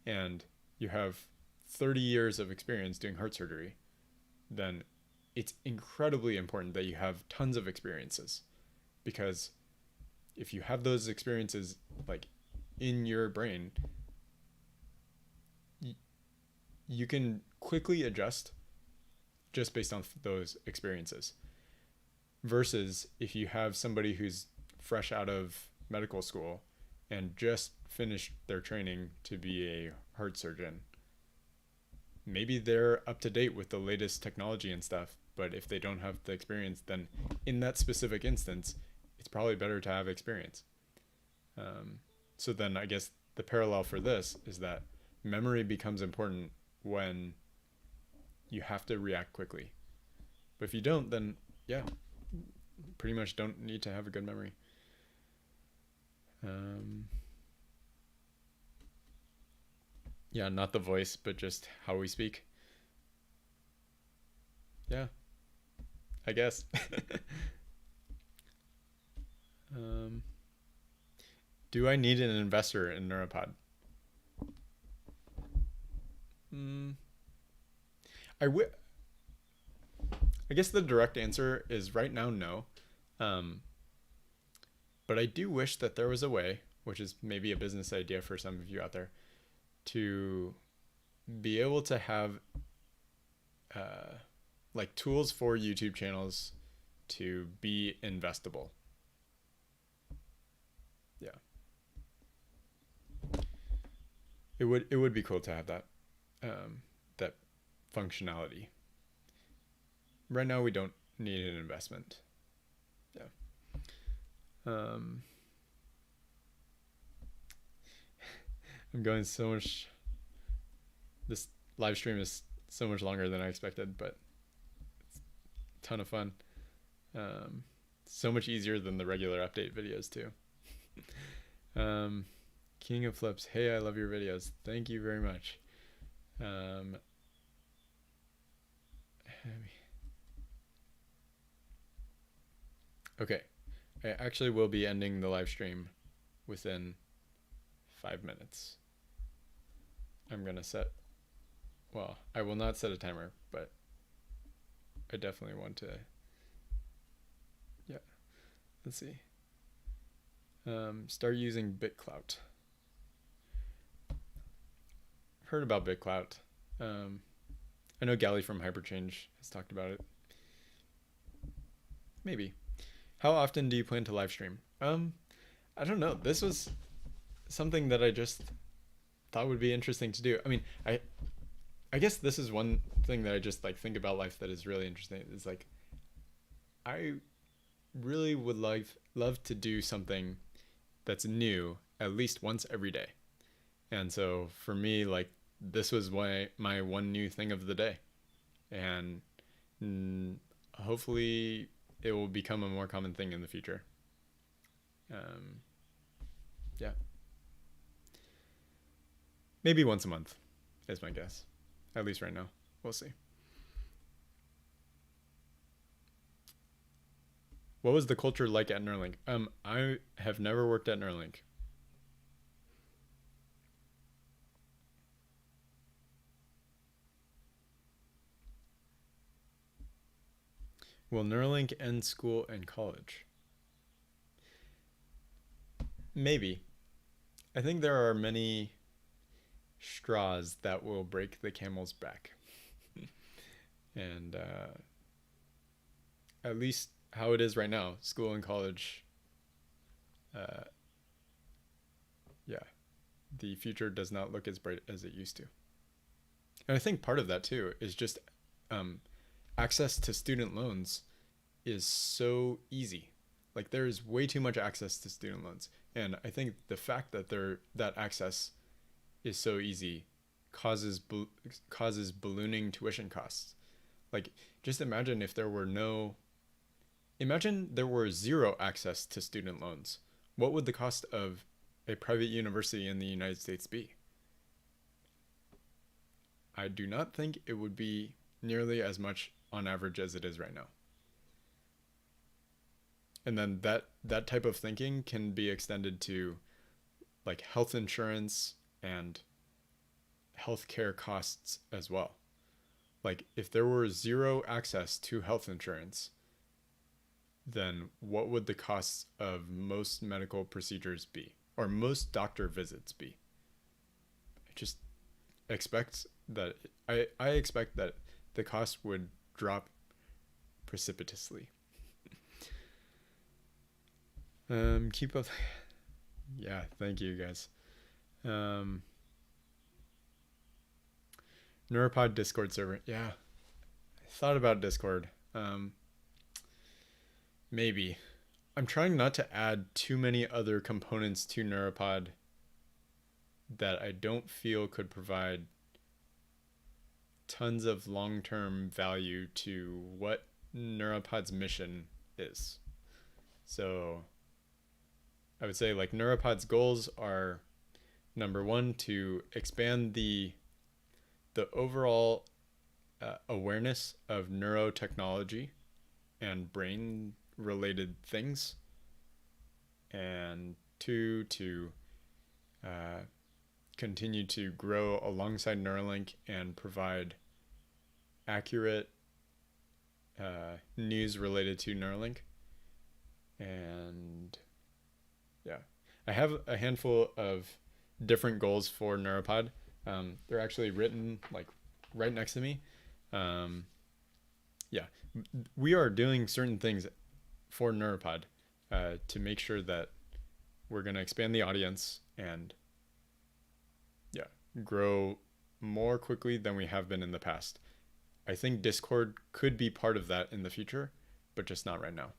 and you have 30 years of experience doing heart surgery, then it's incredibly important that you have tons of experiences, because if you have those experiences like in your brain, you can quickly adjust just based on those experiences. Versus if you have somebody who's fresh out of medical school and just finished their training to be a heart surgeon, maybe they're up to date with the latest technology and stuff, but if they don't have the experience, then in that specific instance, it's probably better to have experience. So then I guess the parallel for this is that memory becomes important when you have to react quickly. But if you don't, then yeah, pretty much don't need to have a good memory. Yeah, not the voice, but just how we speak. Yeah, I guess. Um, do I need an investor in Neuropod? Mm, I I guess the direct answer is right now no. Um, but I do wish that there was a way, which is maybe a business idea for some of you out there, to be able to have uh, like tools for YouTube channels to be investable. Yeah. It would be cool to have that functionality. Right now we don't need an investment. Yeah. I'm going so much. This live stream is so much longer than I expected, but it's a ton of fun. So much easier than the regular update videos too. King of Flips, hey, I love your videos. Thank you very much. Okay, I actually will be ending the live stream within 5 minutes. I'm gonna well, I will not set a timer, but I definitely want to, yeah, let's see. Start using BitClout. Heard about BitClout. I know Gally from Hyperchange has talked about it. Maybe. How often do you plan to live stream? I don't know. This was something that I just thought would be interesting to do. I mean, I guess this is one thing that I just like think about life that is really interesting. Is like, I really would love to do something that's new at least once every day. And so for me, like, this was my one new thing of the day. And hopefully it will become a more common thing in the future. Yeah. Maybe once a month is my guess. At least right now. We'll see. What was the culture like at Neuralink? I have never worked at Neuralink. Will Neuralink end school and college? Maybe. I think there are many straws that will break the camel's back. And at least how it is right now, school and college, yeah, the future does not look as bright as it used to. And I think part of that too is just access to student loans is so easy. Like, there is way too much access to student loans. And I think the fact that that access is so easy causes ballooning tuition costs. Like, just imagine if there were zero access to student loans. What would the cost of a private university in the United States be? I do not think it would be nearly as much on average as it is right now. And then that type of thinking can be extended to like health insurance and healthcare costs as well. Like, if there were zero access to health insurance, then what would the costs of most medical procedures be, or most doctor visits be? I just expect that I expect that the cost would drop precipitously. Keep up. Yeah, thank you guys. Neuropod Discord server. Yeah, I thought about Discord. Maybe. I'm trying not to add too many other components to Neuropod that I don't feel could provide tons of long-term value to what Neuropod's mission is. So I would say, like, Neuropod's goals are, number one, to expand the overall awareness of neurotechnology and brain related things. and 2, to continue to grow alongside Neuralink and provide accurate news related to Neuralink. And yeah, I have a handful of different goals for Neuropod. They're actually written like right next to me. Yeah, we are doing certain things for Neuropod to make sure that we're going to expand the audience and grow more quickly than we have been in the past. I think Discord could be part of that in the future, but just not right now.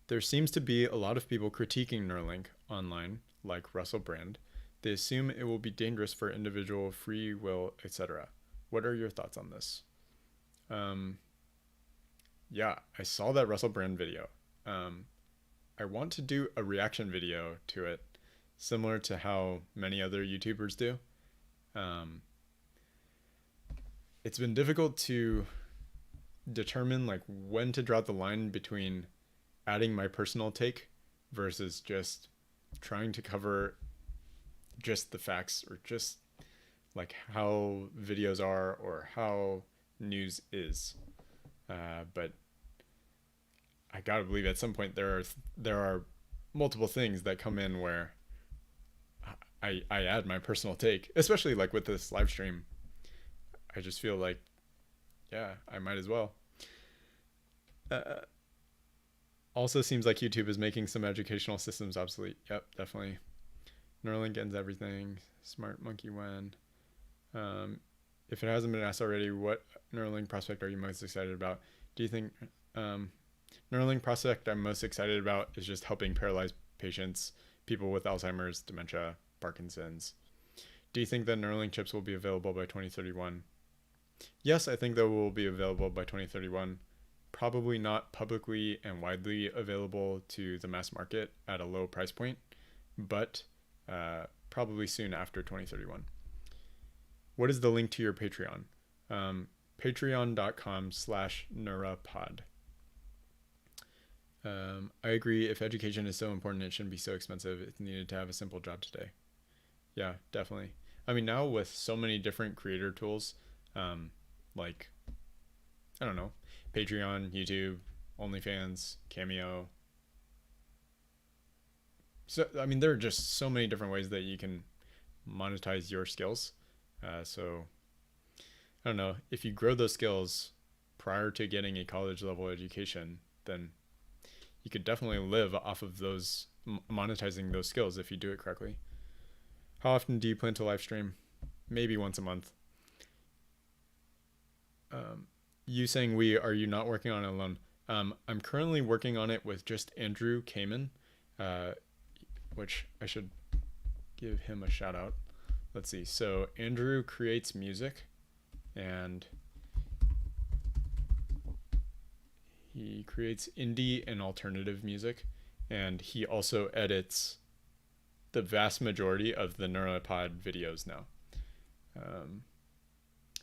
There seems to be a lot of people critiquing Neuralink online, like Russell Brand. They assume it will be dangerous for individual free will, etc. What are your thoughts on this? Yeah, I saw that Russell Brand video. I want to do a reaction video to it, similar to how many other YouTubers do. It's been difficult to determine like when to draw the line between adding my personal take versus just trying to cover just the facts or just like how videos are or how news is. But I gotta believe at some point there are multiple things that come in where I add my personal take, especially like with this live stream. I just feel like, yeah, I might as well. Also seems like YouTube is making some educational systems obsolete. Yep, definitely. Neuralink ends everything. Smart monkey when. If it hasn't been asked already, what Neuralink prospect are you most excited about? Do you think Neuralink prospect I'm most excited about is just helping paralyzed patients, people with Alzheimer's, dementia, Parkinson's? Do you think that Neuralink chips will be available by 2031? Yes, I think they will be available by 2031. Probably not publicly and widely available to the mass market at a low price point, but probably soon after 2031. What is the link to your Patreon? Patreon.com/Neurapod. I agree. If education is so important, it shouldn't be so expensive. It's needed to have a simple job today. Yeah, definitely. I mean, now with so many different creator tools, like, I don't know, Patreon, YouTube, OnlyFans, Cameo. So, I mean, there are just so many different ways that you can monetize your skills. So, I don't know, if you grow those skills prior to getting a college level education, then you could definitely live off of those, monetizing those skills if you do it correctly. How often do you plan to live stream? Maybe once a month. You saying are you not working on it alone? I'm currently working on it with just Andrew Kamen, which I should give him a shout out. Let's see. So Andrew creates music and he creates indie and alternative music, and he also edits the vast majority of the Neuropod videos now.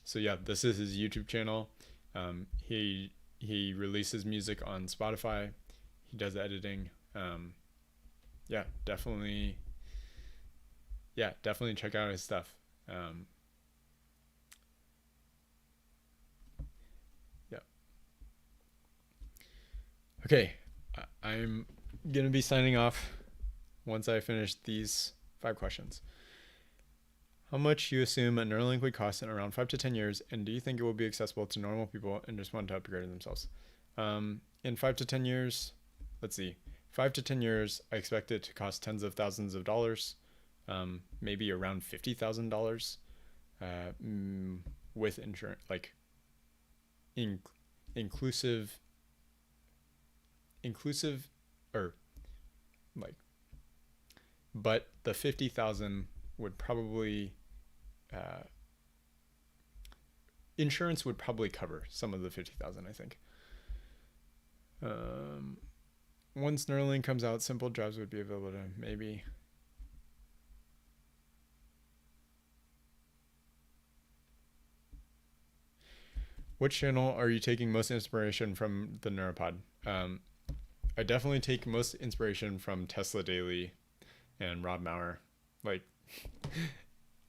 So yeah, this is his YouTube channel. He releases music on Spotify. He does editing. Yeah, definitely check out his stuff. Yeah. Okay, I'm gonna be signing off once I finish these 5 questions. How much you assume a Neuralink would cost in around 5 to 10 years, and do you think it will be accessible to normal people and just want to upgrade themselves? In 5 to 10 years, let's see, 5 to 10 years, I expect it to cost tens of thousands of dollars, maybe around $50,000, with insurance, like inclusive, or like, but the 50,000 would probably, insurance would probably cover some of the 50,000, I think. Once Neuralink comes out, simple jobs would be available to maybe. Which channel are you taking most inspiration from the Neuropod? I definitely take most inspiration from Tesla Daily and Rob Maurer. Like,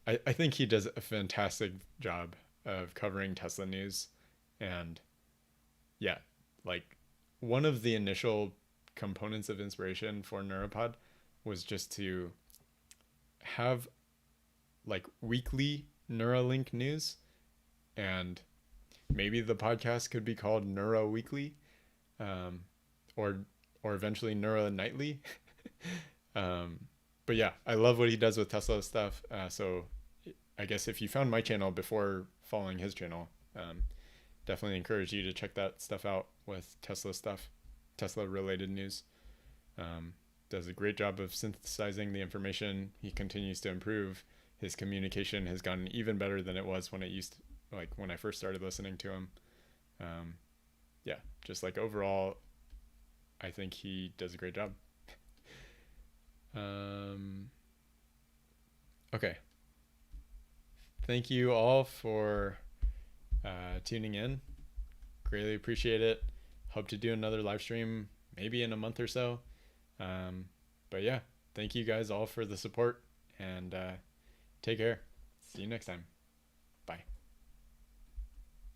I think he does a fantastic job of covering Tesla news. And yeah, like one of the initial components of inspiration for Neuropod was just to have like weekly Neuralink news, and maybe the podcast could be called Neuro Weekly, um, or eventually Neura Nightly. But yeah, I love what he does with Tesla stuff. So I guess if you found my channel before following his channel, definitely encourage you to check that stuff out with Tesla stuff, Tesla related news. Does a great job of synthesizing the information. He continues to improve. His communication has gotten even better than it was when it used to, like when I first started listening to him. Yeah, just like overall, I think he does a great job. Okay. Thank you all for tuning in. Greatly appreciate it. Hope to do another live stream maybe in a month or so. But yeah, thank you guys all for the support, and take care. See you next time.